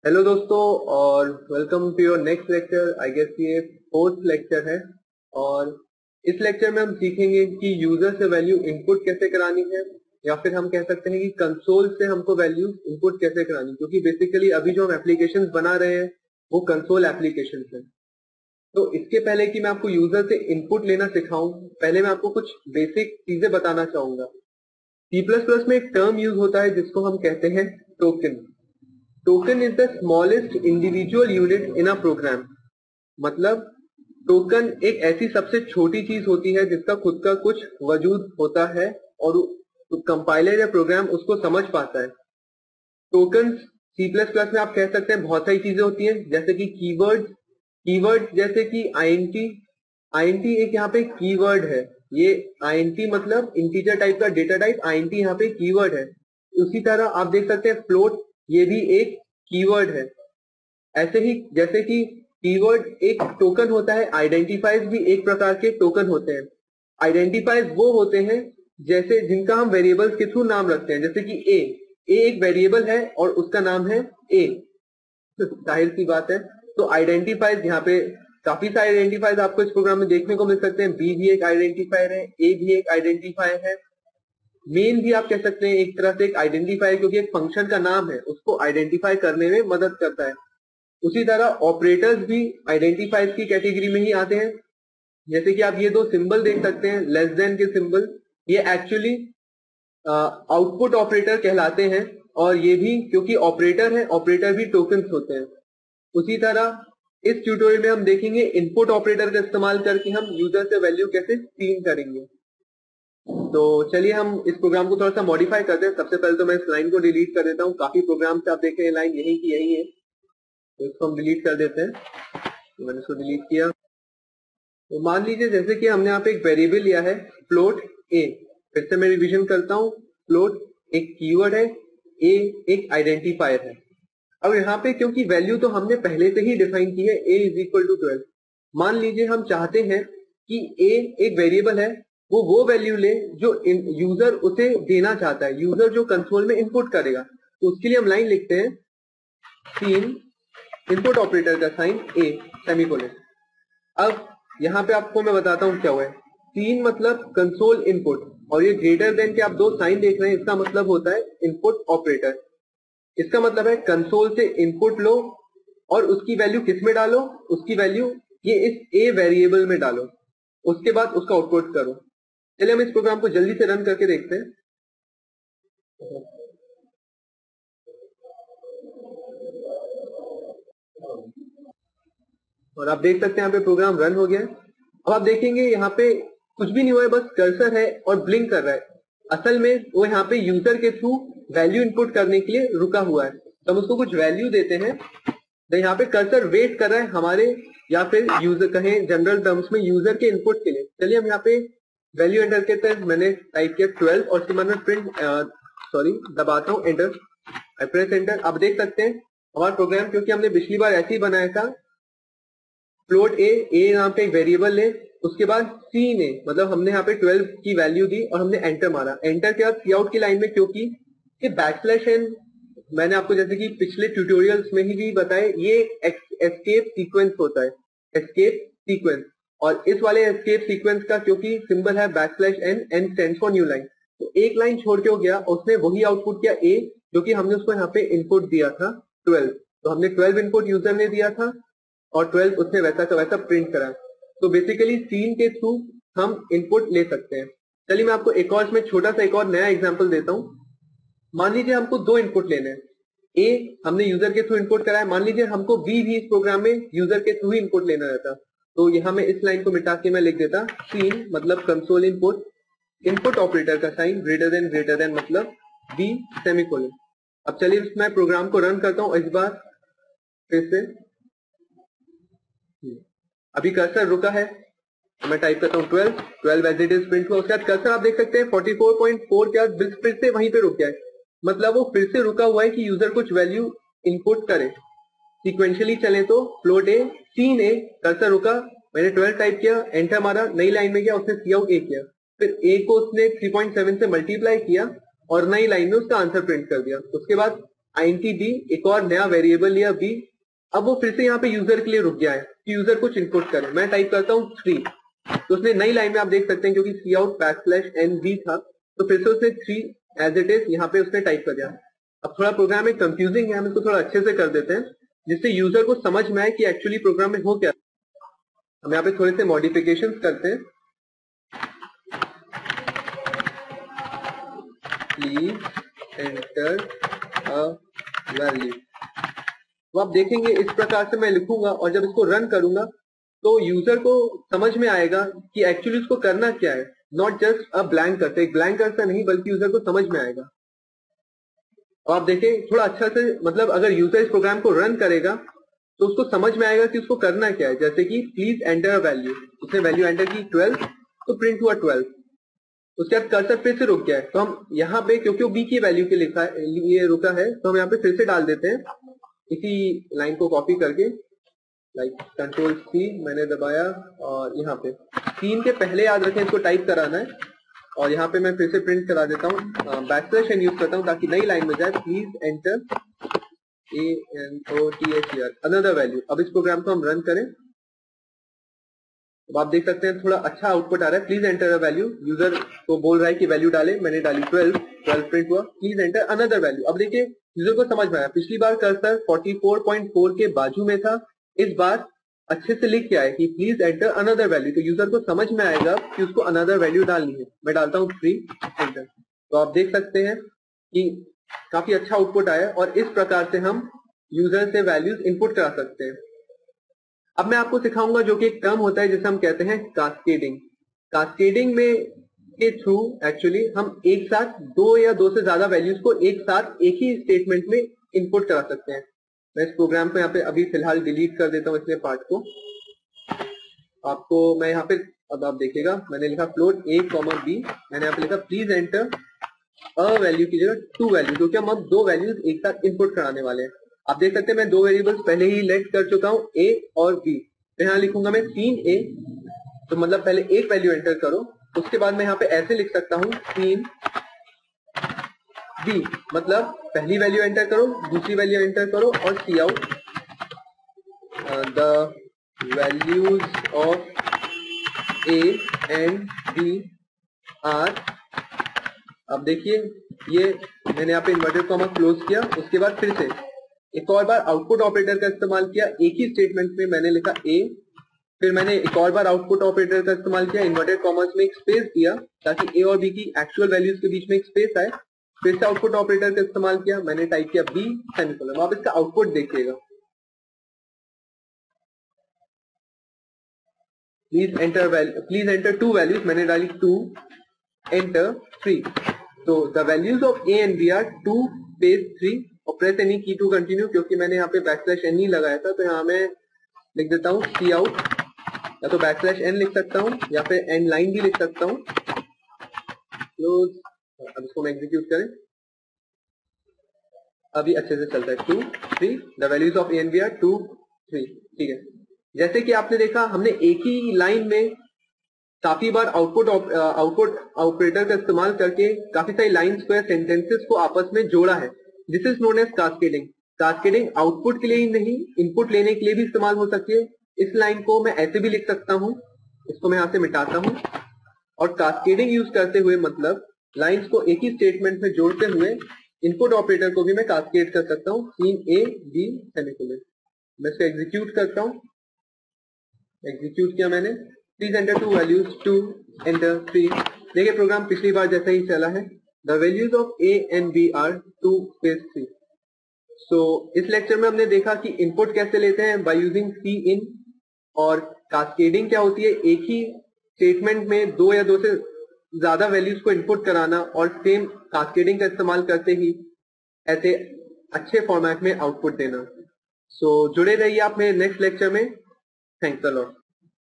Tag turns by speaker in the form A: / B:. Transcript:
A: Hello दोस्तों और welcome to your next lecture. I guess ये फोर्थ लेक्चर है और इस लेक्चर में हम सीखेंगे कि यूजर से वैल्यू इनपुट कैसे करानी है, या फिर हम कह सकते हैं कि कंसोल से हमको वैल्यू इनपुट कैसे करानी, क्योंकि बेसिकली अभी जो हम एप्लीकेशंस बना रहे हैं वो कंसोल एप्लीकेशंस हैं। तो इसके पहले कि मैं आपको यूजर से इनपुट लेना सिखाऊं, पहले मैं आपको कुछ बेसिक चीजें बताना चाहूंगा। C++ में एक टर्म यूज होता है जिसको हम कहते हैं token. Token is the smallest individual unit in a program. मतलब टोकन एक ऐसी सबसे छोटी चीज होती है जिसका खुद का कुछ वजूद होता है और कंपाइलर या प्रोग्राम उसको समझ पाता है। टोकन C++ में आप कह सकते हैं बहुत सारी चीजें होती हैं, जैसे कि कीवर्ड जैसे कि INT एक यहाँ पे कीवर्ड है। ये INT मतलब इंटीजर टाइप का डेटा टाइप, INT यहाँ पे कीवर्ड है। उसी तरह आप देख सकते हैं फ्लोट, ये भी एक कीवर्ड है। ऐसे ही जैसे कि कीवर्ड एक टोकन होता है, आइडेंटिफायर्स भी एक प्रकार के टोकन होते हैं। आइडेंटिफायर्स वो होते हैं जैसे जिनका हम वेरिएबल्स के थ्रू नाम रखते हैं, जैसे कि ए एक वेरिएबल है और उसका नाम है ए। जाहिर सी बात है। तो आइडेंटिफायर्स यहाँ पे काफी सारे आइडेंटिफायर्स आपको इस प्रोग्राम में देखने को मिल सकते हैं। बी भी एक आइडेंटिफायर है, ए भी एक आइडेंटिफायर है, मेन भी आप कह सकते हैं एक तरह से एक आइडेंटिफायर, क्योंकि एक फंक्शन का नाम है, उसको आइडेंटिफाई करने में मदद करता है। उसी तरह ऑपरेटर्स भी आइडेंटिफायर्स की कैटेगरी में ही आते हैं। जैसे कि आप ये दो सिंबल देख सकते हैं, लेस देन के सिंबल, ये एक्चुअली आउटपुट ऑपरेटर कहलाते हैं। और ये भी क्योंकि ऑपरेटर है, ऑपरेटर भी टोकन्स होते हैं। उसी तरह इस ट्यूटोरियल में हम देखेंगे इनपुट ऑपरेटर का इस्तेमाल करके हम यूजर से वैल्यू कैसे स्ट्रीम करेंगे। तो चलिए हम इस प्रोग्राम को थोड़ा सा मॉडिफाई करते हैं। सबसे पहले तो मैं इस लाइन को डिलीट कर देता हूँ। काफी प्रोग्राम से आप देख रहे हैं लाइन यही की यही है, तो इसको हम डिलीट कर देते हैं। तो मैंने इसको डिलीट किया। तो मान लीजिए जैसे कि हमने यहाँ पे एक वेरिएबल लिया है फ्लोट ए। फिर से मैं रिवीजन करता हूँ, फ्लोट एक कीवर्ड है, ए एक आइडेंटिफायर है। अब यहाँ पे क्योंकि वैल्यू तो हमने पहले से ही डिफाइन की है, a इज इक्वल टू 12। मान लीजिए हम चाहते हैं कि a एक वेरिएबल है, वो वैल्यू ले जो यूजर उसे देना चाहता है, यूजर जो कंसोल में इनपुट करेगा। तो उसके लिए हम लाइन लिखते हैं सीन इनपुट ऑपरेटर का साइन a सेमीकोलन। अब यहाँ पे आपको मैं बताता हूँ क्या हुआ है। सीन मतलब कंसोल इनपुट, और ये ग्रेटर देन के आप दो साइन देख रहे हैं, इसका मतलब होता है इनपुट ऑपरेटर। इसका मतलब है कंसोल से इनपुट लो और उसकी वैल्यू किस में डालो, उसकी वैल्यू ये इस ए वेरिएबल में डालो, उसके बाद उसका आउटपुट करो। चलिए हम इस प्रोग्राम को जल्दी से रन करके देखते हैं। और आप देख सकते हैं यहाँ पे प्रोग्राम रन हो गया है। अब आप देखेंगे यहाँ पे कुछ भी नहीं हुआ है, बस कर्सर है और ब्लिंक कर रहा है। असल में वो यहाँ पे यूजर के थ्रू वैल्यू इनपुट करने के लिए रुका हुआ है। तो हम उसको कुछ वैल्यू देते हैं, तो यहाँ पे कर्सर वेट कर रहा है हमारे, या फिर यूजर कहें जनरल टर्म्स में यूजर के इनपुट के लिए। चलिए हम यहाँ पे वैल्यू एंटर करते हैं। मैंने टाइप किया 12 और उसके बाद में प्रिंट दबाता हूँ एंटर, आई प्रेस एंटर। आप देख सकते हैं हमारा प्रोग्राम, क्योंकि हमने पिछली बार ऐसे ही बनाया था, फ्लोट ए यहाँ पे एक वेरिएबल ले, उसके बाद सीन ए मतलब हमने यहाँ पे 12 की वैल्यू दी और हमने एंटर मारा। एंटर के बाद सी आउट की लाइन में, क्योंकि ये बैकस्लैश एन मैंने आपको जैसे कि पिछले ट्यूटोरियल्स में ही भी बताया, ये एस्केप सीक्वेंस होता है, एस्केप सीक्वेंस। और इस वाले एस्केप सीक्वेंस का क्योंकि सिंबल है backslash n, n stands for new line, तो एक लाइन छोड़ के हो गया, उसने वही आउटपुट किया ए, जो कि हमने उसको यहाँ पे इनपुट दिया था 12। तो हमने 12 इनपुट यूजर ने दिया था और 12 उसने वैसा का वैसा प्रिंट करा। तो बेसिकली सीन के थ्रू हम इनपुट ले सकते हैं। चलिए मैं आपको एक और इसमें छोटा सा एक और नया एग्जांपल देता हूं। मान लीजिए हमको दो इनपुट लेने हैं, ए हमने यूजर के थ्रू इनपुट करा है, मान लीजिए हमको बी भी इस प्रोग्राम में यूजर के थ्रू ही इनपुट लेना रहता। तो यहां मैं इस लाइन को मिटा के मैं लिख देता सीन मतलब कंसोल इनपुट, इनपुट ऑपरेटर का साइन ग्रेटर देन मतलब बी सेमीकोलन। अब चलिए मैं प्रोग्राम को रन करता हूं इस बार फिर से। अभी कर्सर रुका है, तो मैं टाइप करता हूँ 12 एज इट इज प्रिंट हुआ। उसके बाद कर्सर आप देख सकते हैं 44.4 के बाद फिर से वहीं पे रुक गया है, मतलब वो फिर से रुका हुआ है कि यूजर कुछ वैल्यू इनपुट करे। सीक्वेंशियली चले तो फ्लोट ए सीन ए, कर्सर रुका, मैंने 12 टाइप किया, एंटर मारा, नई लाइन में गया, उसने सी आउट ए किया, फिर ए को उसने 3.7 से मल्टीप्लाई किया और नई लाइन में उसका आंसर प्रिंट कर दिया। उसके बाद int d, एक और नया वेरिएबल लिया b। अब वो फिर से यहाँ पे यूजर के लिए रुक गया है कि यूजर कुछ इनपुट करे। मैं टाइप करता हूँ 3, तो उसने नई लाइन में आप देख सकते हैं क्योंकि cout \nb था तो फिर से उसने 3 एज इट इज यहाँ पे उसने टाइप कर दिया। अब थोड़ा प्रोग्राम में कंफ्यूजिंग है, हम इसको थोड़ा अच्छे से कर देते हैं जिससे यूजर को समझ में आए कि एक्चुअली प्रोग्राम में हो क्या। हम यहाँ पे थोड़े से मॉडिफिकेशंस करते हैं। Please enter a value. तो आप देखेंगे इस प्रकार से मैं लिखूंगा और जब इसको रन करूंगा तो यूजर को समझ में आएगा कि एक्चुअली उसको करना क्या है, not just a blank cursor, एक ब्लैंक कर्सर नहीं बल्कि यूजर को समझ में आएगा। और आप देखें थोड़ा अच्छा से, मतलब अगर यूजर इस प्रोग्राम को रन करेगा तो उसको समझ में आएगा कि उसको करना क्या है। जैसे कि प्लीज एंटर अ वैल्यू, उसने वैल्यू एंटर की 12 तो प्रिंट हुआ 12। उसके बाद कर्सर फिर से रुक गया है तो हम यहाँ पे क्योंकि वो बी की वैल्यू के लिखा है ये रुका है तो हम यहाँ पे फिर से डाल देते हैं इसी लाइन को कॉपी करके, लाइक कंट्रोल सी मैंने दबाया और यहाँ पे 3 के पहले याद रखें इसको टाइप कराना है। और यहाँ पे मैं फिर से प्रिंट करा देता हूँ, बैकस्लैश n यूज करता हूँ ताकि नई लाइन में जाए। Please enter ANOTHER another value. अब इस प्रोग्राम को हम रन करें तो आप देख सकते हैं थोड़ा अच्छा आउटपुट आ रहा है। Please enter a value, user को बोल रहा है कि वैल्यू डाले, मैंने डाली 12 प्रिंट हुआ। Please enter another value. अब देखिए यूजर को समझ में आया, पिछली बार कर्सर 44.4 के बाजू में था, इस बार अच्छे से लिख के आया कि प्लीज एंटर अनदर वैल्यू, तो यूजर को समझ में आएगा कि उसको अनदर वैल्यू डालनी है। मैं डालता हूँ 3 एंटर। तो आप देख सकते हैं कि काफी अच्छा आउटपुट आया और इस प्रकार से हम यूजर से वैल्यूज इनपुट करा सकते हैं। अब मैं आपको सिखाऊंगा जो कि एक टर्म होता है जिसे हम कहते हैं कास्केडिंग। कास्केडिंग में के थ्रू एक्चुअली हम एक साथ 2 या 2 से ज्यादा वैल्यूज को एक साथ एक ही स्टेटमेंट में इनपुट करा सकते हैं। मैं इस प्रोग्राम को यहाँ पे अभी फिलहाल डिलीट कर देता हूँ इसलिए पार्ट को। आपको मैं यहाँ पे अब आप देखिएगा मैंने लिखा फ्लोट a, b, मैंने यहाँ पे लिखा प्लीज एंटर अ वैल्यू की जगह 2 वैल्यू, क्योंकि हम अब 2 वैल्यूज एक साथ इनपुट कराने वाले हैं। आप देख सकते हैं मैं 2 वेरिएबल्स पहले ही लेट कर चुका हूं a और b। तो यहाँ लिखूंगा मैं 3a, तो मतलब पहले एक वैल्यू एंटर करो, उसके बाद मैं यहाँ पे ऐसे लिख सकता हूँ 3b, मतलब पहली वैल्यू एंटर करो, दूसरी वैल्यू एंटर करो और see out the values of a and b are. अब देखिए ये मैंने यहाँ पे इन्वर्टेड कॉमा क्लोज किया, उसके बाद फिर से एक और बार आउटपुट ऑपरेटर का इस्तेमाल किया। एक ही स्टेटमेंट में मैंने लिखा a, फिर मैंने एक और बार आउटपुट ऑपरेटर का इस्तेमाल किया, इन्वर्टेड कॉमर्स में एक स्पेस दिया ताकि a और b की एक्चुअल वैल्यूज के बीच में एक स्पेस आए। फिर से आउटपुट ऑपरेटर का इस्तेमाल किया, मैंने टाइप किया b सेमीकोलन। आप इसका आउटपुट देखिएगा, प्लीज एंटर 2 वैल्यूज, मैंने डाली 2 एंटर 3। तो the values of a and b are 2 space 3 और press any key to continue, क्योंकि मैंने यहाँ पे बैकस्लैश n ही लगाया था तो यहाँ मैं लिख देता हूँ सी आउट, या तो बैकस्लैश n लिख सकता हूँ या फिर एंड लाइन भी लिख सकता हूँ क्लोज। अब इसको मैं एग्जीक्यूट करें, अभी अच्छे से चलता है। 2 3 the values of a and b are 2 3। ठीक है, जैसे कि आपने देखा हमने एक ही लाइन में काफी बार आउटपुट ऑपरेटर का इस्तेमाल करके काफी सारी लाइंस को या सेंटेंसेस को आपस में जोड़ा है। This is known as cascading. Cascading output के लिए ही नहीं, इनपुट लेने के लिए भी इस्तेमाल हो सकती है। इस लाइन को मैं ऐसे भी लिख सकता हूं, इसको मैं यहां से मिटाता हूं। और कास्केडिंग यूज करते हुए मतलब लाइंस को एक ही स्टेटमेंट में जोड़ते हुए इनपुट ऑपरेटर को भी मैं कास्केड कर सकता हूं। Cin a b semicolon. मैं इसको एग्जीक्यूट करता हूं, एग्जीक्यूट किया मैंने, प्लीज एंटर 2 वैल्यूज 2 एंटर 3। देखिए प्रोग्राम पिछली बार जैसा ही चला है। The values of a and b are 2 space 3। So इस लेक्चर में हमने देखा कि इनपुट कैसे लेते हैं बाय यूजिंग सी इन, और कास्केडिंग क्या होती है, एक ही स्टेटमेंट में 2 या 2 से ज्यादा वैल्यूज को इनपुट कराना और सेम कास्केडिंग का इस्तेमाल करते ही ऐसे अच्छे फॉर्मेट में आउटपुट देना। सो जुड़े रहिए आप मेरे नेक्स्ट लेक्चर में। Thanks a lot.